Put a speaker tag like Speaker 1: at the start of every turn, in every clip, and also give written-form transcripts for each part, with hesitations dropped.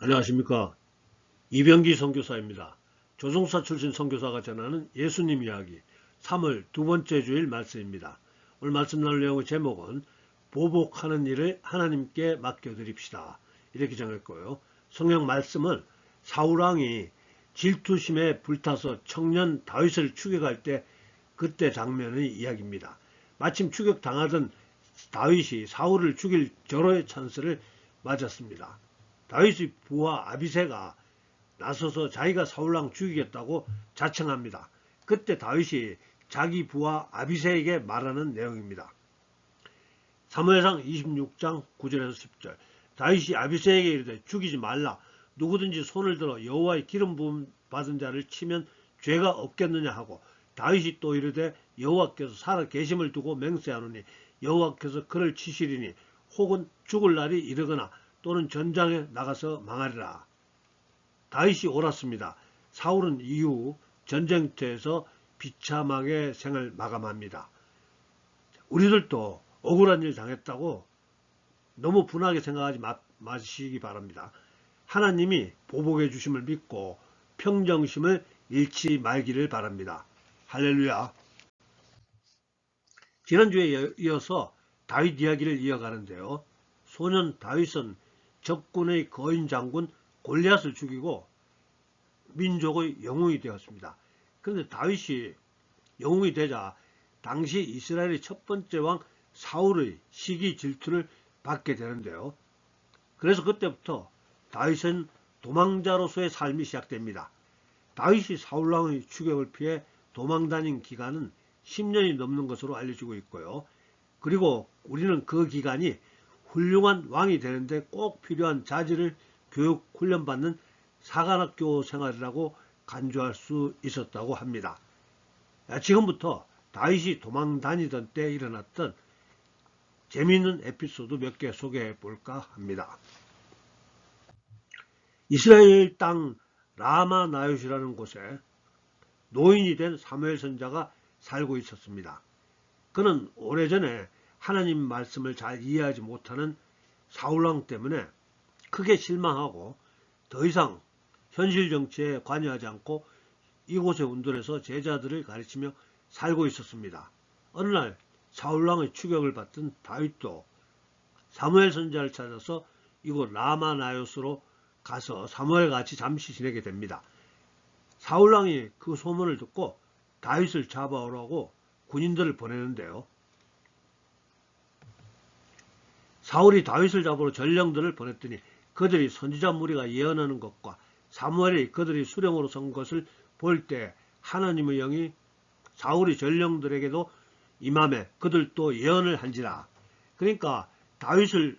Speaker 1: 안녕하십니까. 이병기 선교사입니다. 조종사 출신 선교사가 전하는 예수님 이야기 3월 두 번째 주일 말씀입니다. 오늘 말씀 나눌 내용의 제목은 보복하는 일을 하나님께 맡겨드립시다. 이렇게 정했고요. 성경 말씀은 사울왕이 질투심에 불타서 청년 다윗을 추격할 때 그때 장면의 이야기입니다. 마침 추격당하던 다윗이 사울을 죽일 절호의 찬스를 맞았습니다. 다윗의 부하 아비새가 나서서 자기가 사울왕 죽이겠다고 자청합니다. 그때 다윗이 자기 부하 아비새에게 말하는 내용입니다. 사무엘상 26장 9절에서 10절. 다윗이 아비새에게 이르되 죽이지 말라. 누구든지 손을 들어 여호와의 기름 부음 받은 자를 치면 죄가 없겠느냐 하고, 다윗이 또 이르되 여호와께서 살아 계심을 두고 맹세하노니 여호와께서 그를 치시리니 혹은 죽을 날이 이르거나 또는 전장에 나가서 망하리라. 다윗이 옳았습니다. 사울은 이후 전쟁터에서 비참하게 생을 마감합니다. 우리들도 억울한 일 당했다고 너무 분하게 생각하지 마시기 바랍니다. 하나님이 보복해 주심을 믿고 평정심을 잃지 말기를 바랍니다. 할렐루야. 지난주에 이어서 다윗 이야기를 이어가는데요. 소년 다윗은 적군의 거인 장군 골리앗을 죽이고 민족의 영웅이 되었습니다. 그런데 다윗이 영웅이 되자 당시 이스라엘의 첫 번째 왕 사울의 시기 질투를 받게 되는데요. 그래서 그때부터 다윗은 도망자로서의 삶이 시작됩니다. 다윗이 사울왕의 추격을 피해 도망다닌 기간은 10년이 넘는 것으로 알려지고 있고요. 그리고 우리는 그 기간이 훌륭한 왕이 되는데 꼭 필요한 자질을 교육 훈련받는 사관학교 생활이라고 간주할 수 있었다고 합니다. 지금부터 다윗이 도망 다니던 때 일어났던 재미있는 에피소드 몇 개 소개해 볼까 합니다. 이스라엘 땅 라마나옳이라는 곳에 노인이 된 사무엘 선지자가 살고 있었습니다. 그는 오래전에 하나님 말씀을 잘 이해하지 못하는 사울왕 때문에 크게 실망하고 더 이상 현실 정치에 관여하지 않고 이곳에 온전해서 제자들을 가르치며 살고 있었습니다. 어느 날 사울왕의 추격을 받던 다윗도 사무엘 선지자를 찾아서 이곳 라마나옳으로 가서 사무엘과 같이 잠시 지내게 됩니다. 사울왕이 그 소문을 듣고 다윗을 잡아오라고 군인들을 보내는데요. 사울이 다윗을 잡으러 전령들을 보냈더니 그들이 선지자 무리가 예언하는 것과 사무엘이 그들이 수령으로 선 것을 볼 때 하나님의 영이 사울이 전령들에게도 임함에 그들도 예언을 한지라. 그러니까 다윗을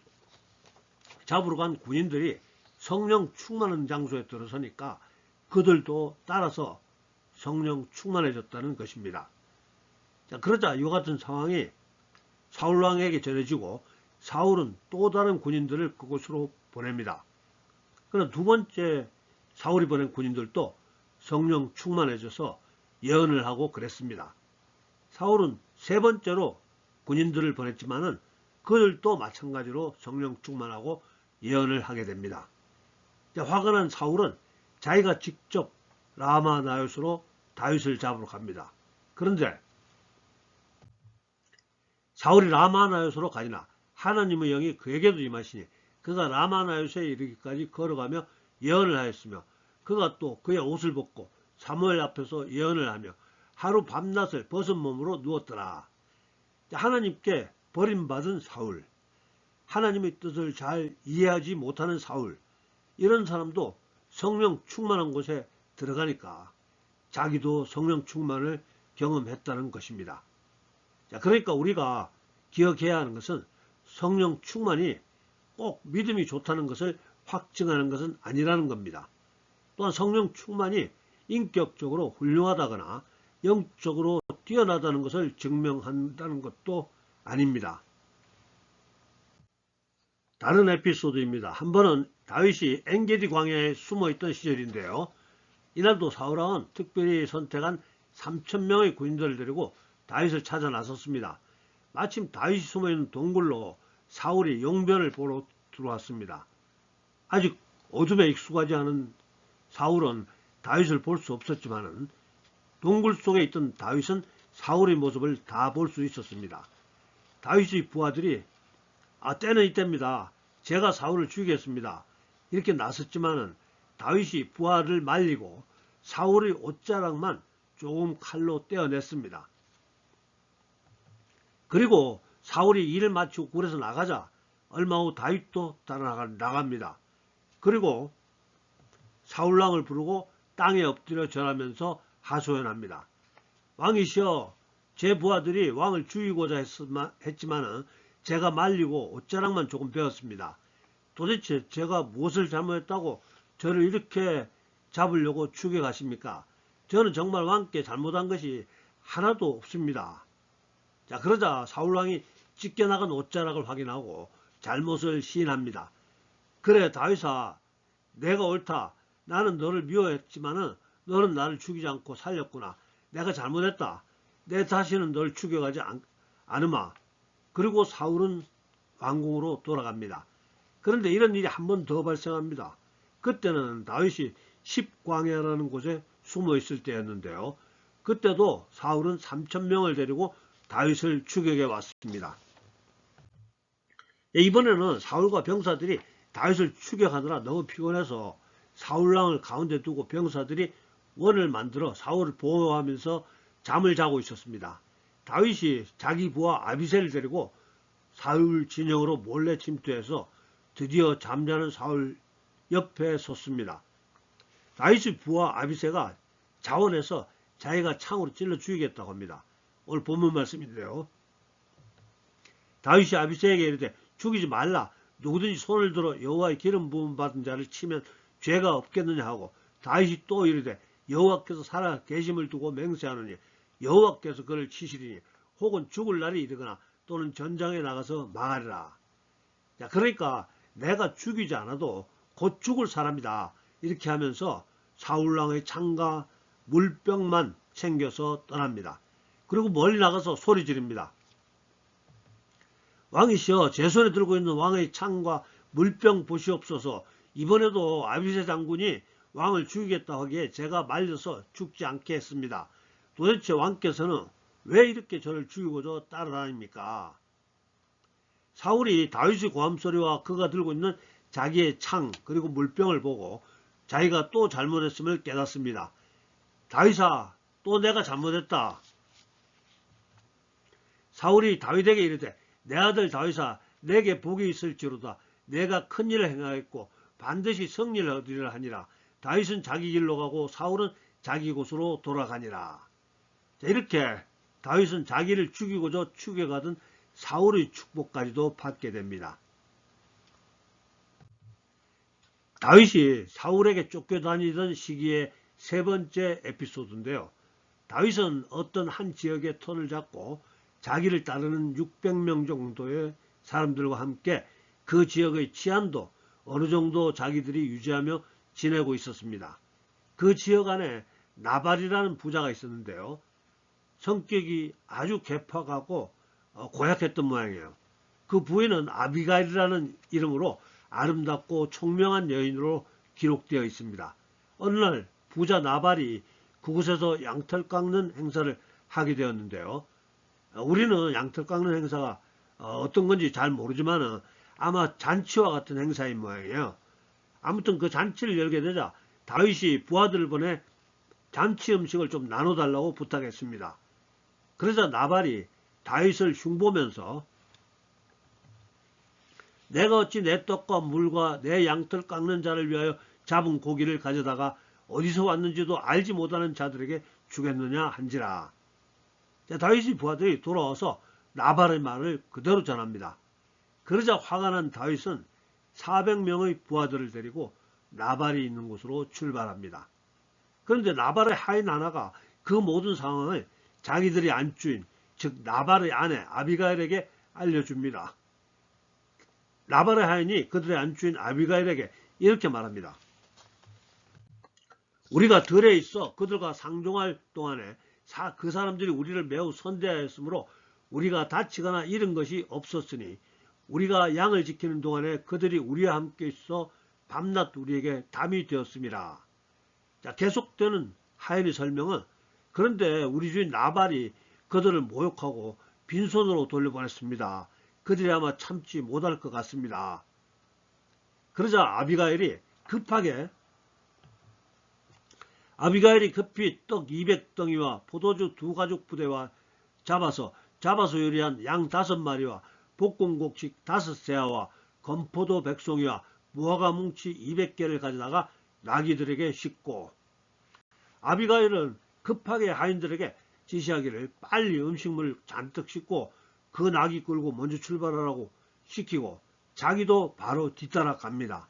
Speaker 1: 잡으러 간 군인들이 성령 충만한 장소에 들어서니까 그들도 따라서 성령 충만해졌다는 것입니다. 자, 그러자 이와 같은 상황이 사울왕에게 전해지고 사울은 또 다른 군인들을 그곳으로 보냅니다. 그러나 두 번째 사울이 보낸 군인들도 성령 충만해져서 예언을 하고 그랬습니다. 사울은 세 번째로 군인들을 보냈지만은 그들도 마찬가지로 성령 충만하고 예언을 하게 됩니다. 화가 난 사울은 자기가 직접 라마나옳으로 다윗을 잡으러 갑니다. 그런데 사울이 라마나옳으로 가니나 하나님의 영이 그에게도 임하시니 그가 라마나옳에 이르기까지 걸어가며 예언을 하였으며 그가 또 그의 옷을 벗고 사무엘 앞에서 예언을 하며 하루 밤낮을 벗은 몸으로 누웠더라. 하나님께 버림받은 사울, 하나님의 뜻을 잘 이해하지 못하는 사울, 이런 사람도 성령 충만한 곳에 들어가니까 자기도 성령 충만을 경험했다는 것입니다. 그러니까 우리가 기억해야 하는 것은 성령 충만이 꼭 믿음이 좋다는 것을 확증하는 것은 아니라는 겁니다. 또한 성령 충만이 인격적으로 훌륭하다거나 영적으로 뛰어나다는 것을 증명한다는 것도 아닙니다. 다른 에피소드입니다. 한 번은 다윗이 엔게디 광야에 숨어있던 시절인데요. 이날도 사울왕은 특별히 선택한 3,000명의 군인들을 데리고 다윗을 찾아 나섰습니다. 마침 다윗이 숨어있는 동굴로 사울이 용변을 보러 들어왔습니다. 아직 어둠에 익숙하지 않은 사울은 다윗을 볼 수 없었지만은 동굴 속에 있던 다윗은 사울의 모습을 다 볼 수 있었습니다. 다윗의 부하들이 때는 이때입니다. 제가 사울을 죽이겠습니다. 이렇게 나섰지만은 다윗이 부하를 말리고 사울의 옷자락만 조금 칼로 떼어냈습니다. 그리고 사울이 일을 마치고 굴에서 나가자 얼마 후 다윗도 따라 나갑니다. 그리고 사울왕을 부르고 땅에 엎드려 절하면서 하소연합니다. 왕이시여, 제 부하들이 왕을 죽이고자 했지만은 제가 말리고 옷자락만 조금 베었습니다. 도대체 제가 무엇을 잘못했다고 저를 이렇게 잡으려고 죽여가십니까? 저는 정말 왕께 잘못한 것이 하나도 없습니다. 자, 그러자 사울왕이 찢겨나간 옷자락을 확인하고 잘못을 시인합니다. 그래 다윗아, 내가 옳다. 나는 너를 미워했지만은 너는 나를 죽이지 않고 살렸구나. 내가 잘못했다. 내 다시는 널 죽여가지 않으마. 그리고 사울은 왕궁으로 돌아갑니다. 그런데 이런 일이 한 번 더 발생합니다. 그때는 다윗이 십광야라는 곳에 숨어 있을 때였는데요. 그때도 사울은 3,000명을 데리고 다윗을 추격해 왔습니다. 이번에는 사울과 병사들이 다윗을 추격하느라 너무 피곤해서 사울왕을 가운데 두고 병사들이 원을 만들어 사울을 보호하면서 잠을 자고 있었습니다. 다윗이 자기 부하 아비새를 데리고 사울 진영으로 몰래 침투해서 드디어 잠자는 사울 옆에 섰습니다. 다윗의 부하 아비새가 자원해서 자기가 창으로 찔러 죽이겠다고 합니다. 오늘 본문 말씀인데요. 다윗이 아비새에게 이르되 죽이지 말라. 누구든지 손을 들어 여호와의 기름 부음 받은 자를 치면 죄가 없겠느냐 하고, 다윗이 또 이르되 여호와께서 살아 계심을 두고 맹세하느니 여호와께서 그를 치시리니 혹은 죽을 날이 이르거나 또는 전장에 나가서 망하리라. 자, 그러니까 내가 죽이지 않아도 곧 죽을 사람이다. 이렇게 하면서 사울왕의 창과 물병만 챙겨서 떠납니다. 그리고 멀리 나가서 소리 지릅니다. 왕이시여, 제 손에 들고 있는 왕의 창과 물병 보시옵소서. 이번에도 아비새 장군이 왕을 죽이겠다 하기에 제가 말려서 죽지 않게 했습니다. 도대체 왕께서는 왜 이렇게 저를 죽이고자 따라다닙니까? 사울이 다윗의 고함소리와 그가 들고 있는 자기의 창 그리고 물병을 보고 자기가 또 잘못했음을 깨닫습니다. 다윗아, 또 내가 잘못했다. 사울이 다윗에게 이르되 내 아들 다윗아, 내게 복이 있을지로다. 내가 큰 일을 행하였고 반드시 승리를 얻으리라 하니라. 다윗은 자기 길로 가고 사울은 자기 곳으로 돌아가니라. 자, 이렇게 다윗은 자기를 죽이고자 추격하던 사울의 축복까지도 받게 됩니다. 다윗이 사울에게 쫓겨다니던 시기의 세 번째 에피소드인데요. 다윗은 어떤 한 지역의 터를 잡고 자기를 따르는 600명 정도의 사람들과 함께 그 지역의 치안도 어느 정도 자기들이 유지하며 지내고 있었습니다. 그 지역 안에 나발이라는 부자가 있었는데요. 성격이 아주 괴팍하고 고약했던 모양이에요. 그 부인은 아비가일이라는 이름으로 아름답고 총명한 여인으로 기록되어 있습니다. 어느 날 부자 나발이 그곳에서 양털 깎는 행사를 하게 되었는데요. 우리는 양털 깎는 행사가 어떤 건지 잘 모르지만 아마 잔치와 같은 행사인 모양이에요. 아무튼 그 잔치를 열게 되자 다윗이 부하들을 보내 잔치 음식을 좀 나눠달라고 부탁했습니다. 그러자 나발이 다윗을 흉보면서 내가 어찌 내 떡과 물과 내 양털 깎는 자를 위하여 잡은 고기를 가져다가 어디서 왔는지도 알지 못하는 자들에게 주겠느냐 한지라. 다윗의 부하들이 돌아와서 나발의 말을 그대로 전합니다. 그러자 화가 난 다윗은 400명의 부하들을 데리고 나발이 있는 곳으로 출발합니다. 그런데 나발의 하인 하나가 그 모든 상황을 자기들이 안주인 즉 나발의 아내 아비가일에게 알려줍니다. 나발의 하인이 그들의 안주인 아비가일에게 이렇게 말합니다. 우리가 들에 있어 그들과 상종할 동안에 그 사람들이 우리를 매우 선대하였으므로 우리가 다치거나 잃은 것이 없었으니 우리가 양을 지키는 동안에 그들이 우리와 함께 있어 밤낮 우리에게 담이 되었음이라. 자, 계속되는 하인의 설명은 그런데 우리 주인 나발이 그들을 모욕하고 빈손으로 돌려보냈습니다. 그들이 아마 참지 못할 것 같습니다. 그러자 아비가일이 급히 떡 200덩이와 포도주 2가죽 부대와 잡아서 요리한 양 5마리와 볶음곡식 5세아와 건포도 100송이와 무화과 뭉치 200개를 가져다가 나귀들에게 싣고, 아비가일은 급하게 하인들에게 지시하기를 빨리 음식물을 잔뜩 싣고 그 나귀 끌고 먼저 출발하라고 시키고 자기도 바로 뒤따라 갑니다.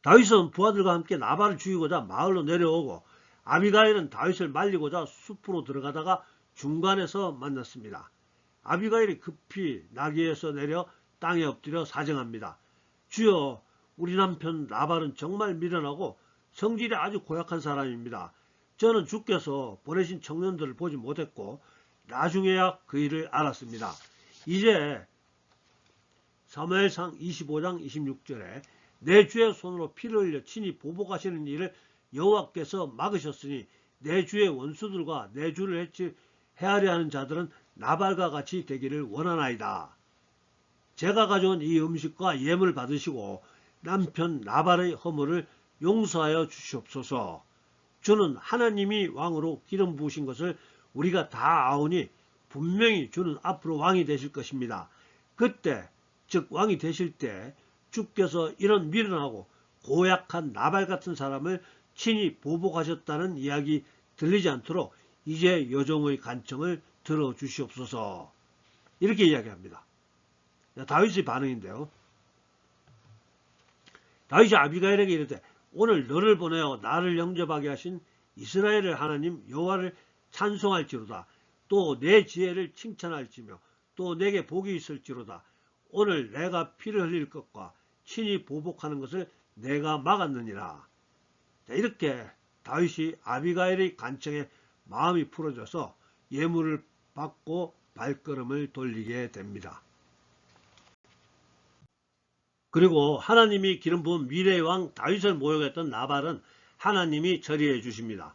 Speaker 1: 다윗은 부하들과 함께 나발을 죽이고자 마을로 내려오고 아비가일은 다윗을 말리고자 숲으로 들어가다가 중간에서 만났습니다. 아비가일이 급히 나귀에서 내려 땅에 엎드려 사정합니다. 주여, 우리 남편 나발은 정말 미련하고 성질이 아주 고약한 사람입니다. 저는 주께서 보내신 청년들을 보지 못했고 나중에야 그 일을 알았습니다. 이제 사무엘상 25장 26절에 내 주의 손으로 피를 흘려 친히 보복하시는 일을 여호와께서 막으셨으니 내 주의 원수들과 내 주를 헤아려 하는 자들은 나발과 같이 되기를 원하나이다. 제가 가져온 이 음식과 예물을 받으시고 남편 나발의 허물을 용서하여 주시옵소서. 주는 하나님이 왕으로 기름 부으신 것을 우리가 다 아오니 분명히 주는 앞으로 왕이 되실 것입니다. 그때 즉 왕이 되실 때 주께서 이런 미련하고 고약한 나발 같은 사람을 친히 보복하셨다는 이야기 들리지 않도록 이제 여종의 간청을 들어주시옵소서. 이렇게 이야기합니다. 다윗의 반응인데요. 다윗이 아비가일에게 이르되 오늘 너를 보내어 나를 영접하게 하신 이스라엘의 하나님 여호와를 찬송할지로다. 또 내 지혜를 칭찬할지며 또 내게 복이 있을지로다. 오늘 내가 피를 흘릴 것과 친히 보복하는 것을 내가 막았느니라. 자, 이렇게 다윗이 아비가일의 간청에 마음이 풀어져서 예물을 받고 발걸음을 돌리게 됩니다. 그리고 하나님이 기름 부은 미래의 왕 다윗을 모욕했던 나발은 하나님이 처리해 주십니다.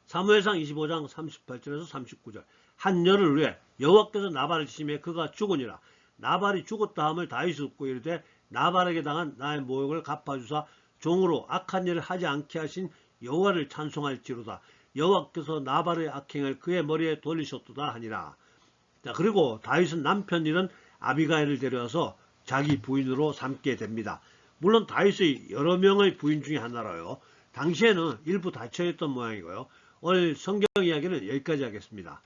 Speaker 1: 사무엘상 25장 38절에서 39절 한 열흘 후에 여호와께서 나발을 치심에 그가 죽으니라. 나발이 죽었다 함을 다윗이 듣고 이르되 나발에게 당한 나의 모욕을 갚아주사 종으로 악한 일을 하지 않게 하신 여호와를 찬송할지로다. 여호와께서 나발의 악행을 그의 머리에 돌리셨도다 하니라. 자, 그리고 다윗은 남편 일은 아비가일을 데려와서 자기 부인으로 삼게 됩니다. 물론 다윗의 여러 명의 부인 중에 하나로요. 당시에는 일부 닫혀있던 모양이고요. 오늘 성경 이야기는 여기까지 하겠습니다.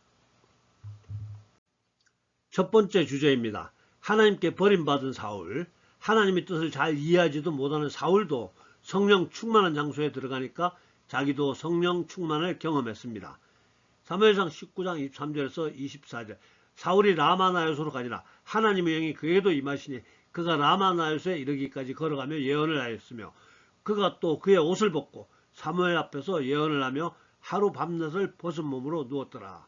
Speaker 1: 첫 번째 주제입니다. 하나님께 버림받은 사울. 하나님의 뜻을 잘 이해하지도 못하는 사울도 성령 충만한 장소에 들어가니까 자기도 성령 충만을 경험했습니다. 사무엘상 19장 23절에서 24절 사울이 라마나요스로 가니라. 하나님의 영이 그에게도 임하시니 그가 라마나요스에 이르기까지 걸어가며 예언을 하였으며 그가 또 그의 옷을 벗고 사무엘 앞에서 예언을 하며 하루 밤낮을 벗은 몸으로 누웠더라.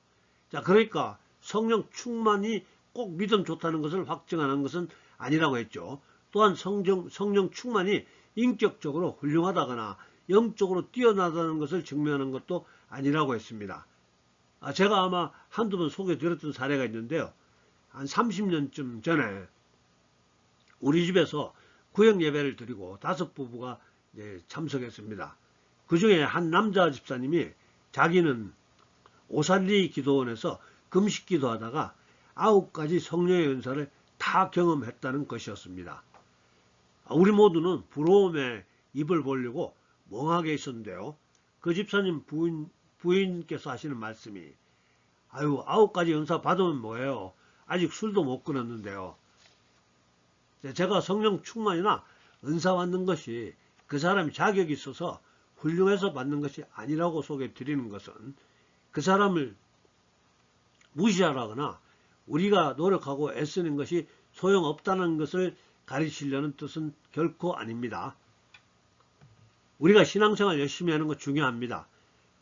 Speaker 1: 자, 그러니까 성령 충만이 꼭 믿음 좋다는 것을 확증하는 것은 아니라고 했죠. 또한 성령 충만이 인격적으로 훌륭하다거나 영적으로 뛰어나다는 것을 증명하는 것도 아니라고 했습니다. 제가 아마 한두 번 소개드렸던 사례가 있는데요. 한 30년쯤 전에 우리 집에서 구역 예배를 드리고 5부부가 참석했습니다. 그 중에 한 남자 집사님이 자기는 오살리 기도원에서 금식 기도하다가 9가지 성령의 은사를 다 경험했다는 것이었습니다. 우리 모두는 부러움에 입을 벌리고 멍하게 있었는데요. 그 집사님 부인께서 하시는 말씀이 9가지 은사 받으면 뭐예요? 아직 술도 못 끊었는데요. 제가 성령 충만이나 은사 받는 것이 그 사람이 자격이 있어서 훌륭해서 받는 것이 아니라고 소개해 드리는 것은 그 사람을 무시하거나 우리가 노력하고 애쓰는 것이 소용없다는 것을 가르치려는 뜻은 결코 아닙니다. 우리가 신앙생활 열심히 하는 것 중요합니다.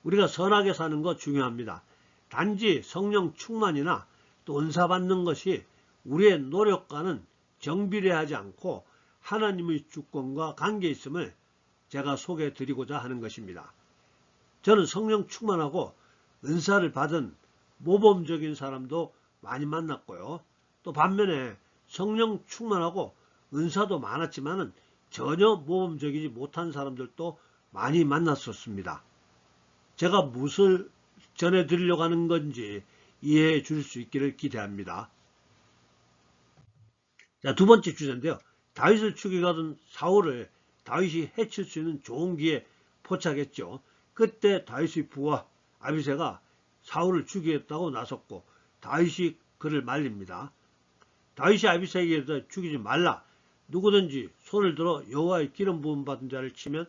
Speaker 1: 우리가 선하게 사는 것 중요합니다. 단지 성령 충만이나 또 은사 받는 것이 우리의 노력과는 정비례하지 않고 하나님의 주권과 관계에 있음을 제가 소개해 드리고자 하는 것입니다. 저는 성령 충만하고 은사를 받은 모범적인 사람도 많이 만났고요. 또 반면에 성령 충만하고 은사도 많았지만은 전혀 모범적이지 못한 사람들도 많이 만났었습니다. 제가 무엇을 전해드리려고 하는 건지 이해해 줄 수 있기를 기대합니다. 자, 두 번째 주제인데요. 다윗을 죽이가던 사울을 다윗이 해칠 수 있는 좋은 기회에 포착했죠. 그때 다윗의 부하 아비새가 사울을 죽이겠다고 나섰고 다윗이 그를 말립니다. 다윗이 아비새에게 죽이지 말라. 누구든지 손을 들어 여호와의 기름 부음 받은 자를 치면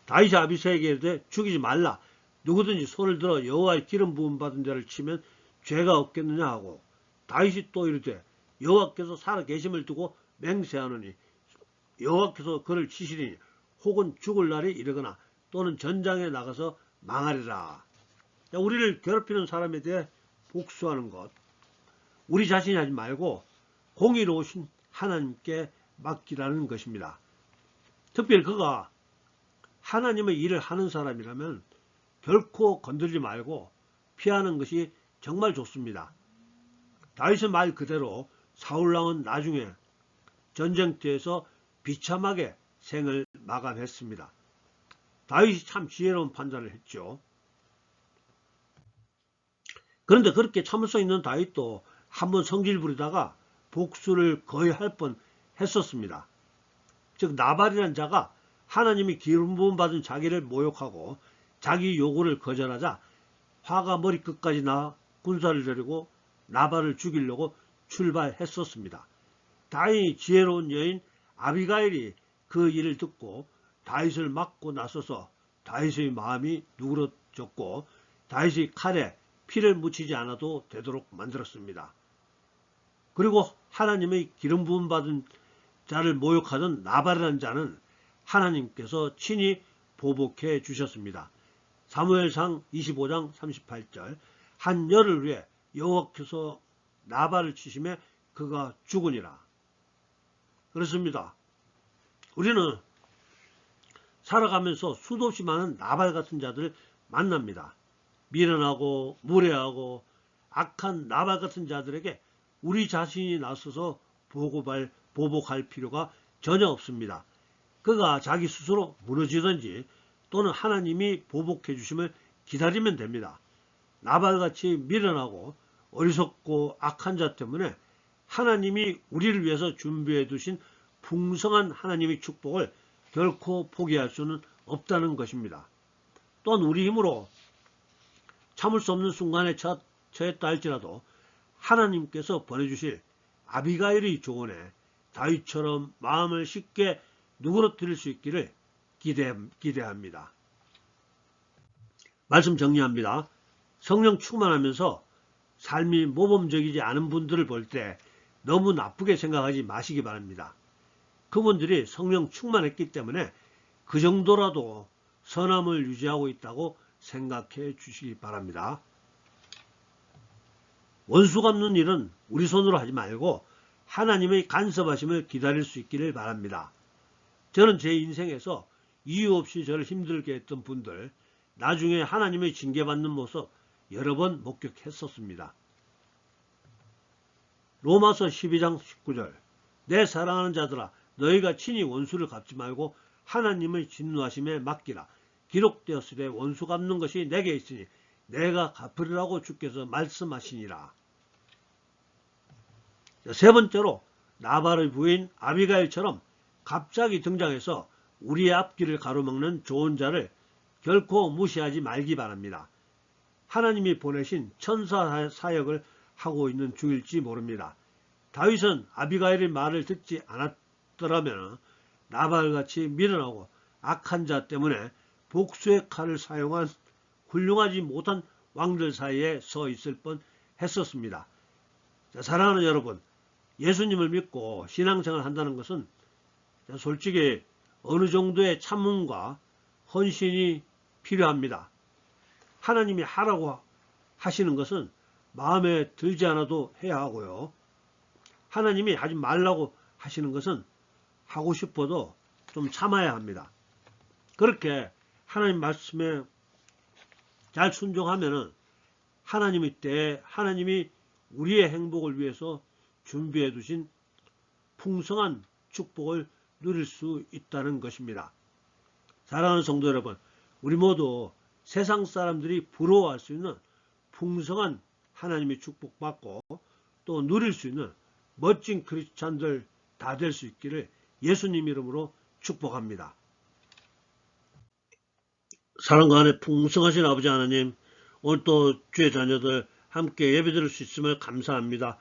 Speaker 1: 다윗이 아비새에게 죽이지 말라. 누구든지 손을 들어 여호와의 기름 부음 받은 자를 치면 죄가 없겠느냐 하고 다윗이 또 이르되 여호와께서 살아 계심을 두고 맹세하노니 여호와께서 그를 치시리니 혹은 죽을 날이 이르거나 또는 전장에 나가서 망하리라. 우리를 괴롭히는 사람에 대해 복수하는 것, 우리 자신이 하지 말고 공의로우신 하나님께 맡기라는 것입니다. 특별히 그가 하나님의 일을 하는 사람이라면 결코 건들지 말고 피하는 것이 정말 좋습니다. 다윗의 말 그대로 사울왕은 나중에 전쟁터에서 비참하게 생을 마감했습니다. 다윗이 참 지혜로운 판단을 했죠. 그런데 그렇게 참을성 있는 다윗도 한번 성질 부리다가 복수를 거의 할 뻔 했었습니다. 즉 나발이라는 자가 하나님이 기름 부음 받은 자기를 모욕하고 자기 요구를 거절하자 화가 머리끝까지 나 군사를 데리고 나발을 죽이려고 출발했었습니다. 다행히 지혜로운 여인 아비가일이 그 일을 듣고 다윗을 막고 나서서 다윗의 마음이 누그러졌고 다윗이 칼에 피를 묻히지 않아도 되도록 만들었습니다. 그리고 하나님의 기름 부음 받은 자를 모욕하던 나발이라는 자는 하나님께서 친히 보복해 주셨습니다. 사무엘상 25장 38절 한 열흘 후에 여호와께서 나발을 치심에 그가 죽으니라. 그렇습니다. 우리는 살아가면서 수도 없이 많은 나발 같은 자들을 만납니다. 미련하고 무례하고 악한 나발 같은 자들에게 우리 자신이 나서서 보복할 필요가 전혀 없습니다. 그가 자기 스스로 무너지든지 또는 하나님이 보복해 주심을 기다리면 됩니다. 나발같이 미련하고 어리석고 악한 자 때문에 하나님이 우리를 위해서 준비해 두신 풍성한 하나님의 축복을 결코 포기할 수는 없다는 것입니다. 또한 우리 힘으로 참을 수 없는 순간에 처했다 할지라도 하나님께서 보내주실 아비가일의 조언에 다윗처럼 마음을 쉽게 누그러뜨릴 수 있기를 기대합니다. 말씀 정리합니다. 성령 충만하면서 삶이 모범적이지 않은 분들을 볼 때 너무 나쁘게 생각하지 마시기 바랍니다. 그분들이 성령 충만했기 때문에 그 정도라도 선함을 유지하고 있다고 생각해 주시기 바랍니다. 원수 갚는 일은 우리 손으로 하지 말고 하나님의 간섭하심을 기다릴 수 있기를 바랍니다. 저는 제 인생에서 이유 없이 저를 힘들게 했던 분들, 나중에 하나님의 징계받는 모습 여러 번 목격했었습니다. 로마서 12장 19절 내 사랑하는 자들아 너희가 친히 원수를 갚지 말고 하나님의 진노하심에 맡기라. 기록되었으되 원수 갚는 것이 내게 있으니 내가 갚으리라고 주께서 말씀하시니라. 세 번째로 나발의 부인 아비가일처럼 갑자기 등장해서 우리의 앞길을 가로막는 좋은 자를 결코 무시하지 말기 바랍니다. 하나님이 보내신 천사 사역을 하고 있는 중일지 모릅니다. 다윗은 아비가일의 말을 듣지 않았더라면 나발같이 미련하고 악한 자 때문에 복수의 칼을 사용한 훌륭하지 못한 왕들 사이에 서 있을 뻔 했었습니다. 자, 사랑하는 여러분, 예수님을 믿고 신앙생활을 한다는 것은 솔직히 어느 정도의 참음과 헌신이 필요합니다. 하나님이 하라고 하시는 것은 마음에 들지 않아도 해야 하고요. 하나님이 하지 말라고 하시는 것은 하고 싶어도 좀 참아야 합니다. 그렇게 하나님 말씀에 잘 순종하면은 하나님이 우리의 행복을 위해서 준비해 두신 풍성한 축복을 누릴 수 있다는 것입니다. 사랑하는 성도 여러분, 우리 모두 세상 사람들이 부러워할 수 있는 풍성한 하나님의 축복받고 또 누릴 수 있는 멋진 크리스찬들 다 될 수 있기를 예수님 이름으로 축복합니다. 사랑과 안에 풍성하신 아버지 하나님, 오늘 또 주의 자녀들 함께 예배드릴 수 있음을 감사합니다.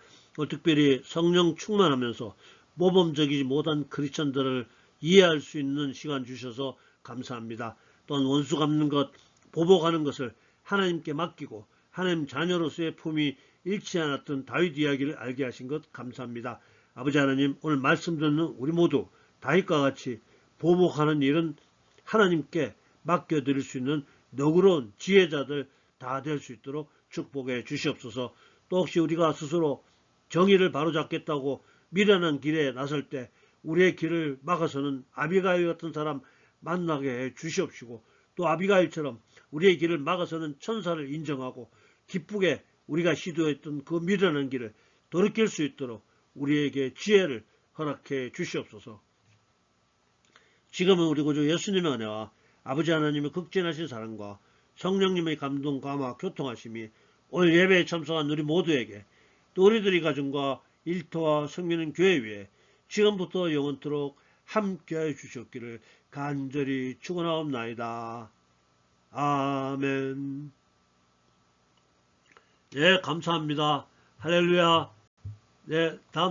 Speaker 1: 특별히 성령 충만하면서 모범적이지 못한 크리스찬들을 이해할 수 있는 시간 주셔서 감사합니다. 또한 원수 갚는 것, 보복하는 것을 하나님께 맡기고 하나님 자녀로서의 품이 잃지 않았던 다윗 이야기를 알게 하신 것 감사합니다. 아버지 하나님, 오늘 말씀 듣는 우리 모두 다윗과 같이 보복하는 일은 하나님께 맡겨드릴 수 있는 너그러운 지혜자들 다 될 수 있도록 축복해 주시옵소서. 또 혹시 우리가 스스로 정의를 바로잡겠다고 미련한 길에 나설 때 우리의 길을 막아서는 아비가일 같은 사람 만나게 해 주시옵시고, 또 아비가일처럼 우리의 길을 막아서는 천사를 인정하고 기쁘게 우리가 시도했던 그 미련한 길을 돌이킬 수 있도록 우리에게 지혜를 허락해 주시옵소서. 지금은 우리 구주 예수님의 은혜와 아버지 하나님의 극진하신 사랑과 성령님의 감동, 감화, 교통하심이 오늘 예배에 참석한 우리 모두에게, 또 우리들의 가정과 일터와 성민은 교회 위에 지금부터 영원토록 함께해 주셨기를 간절히 축원하옵나이다. 아멘. 네, 감사합니다. 할렐루야. 네, 다음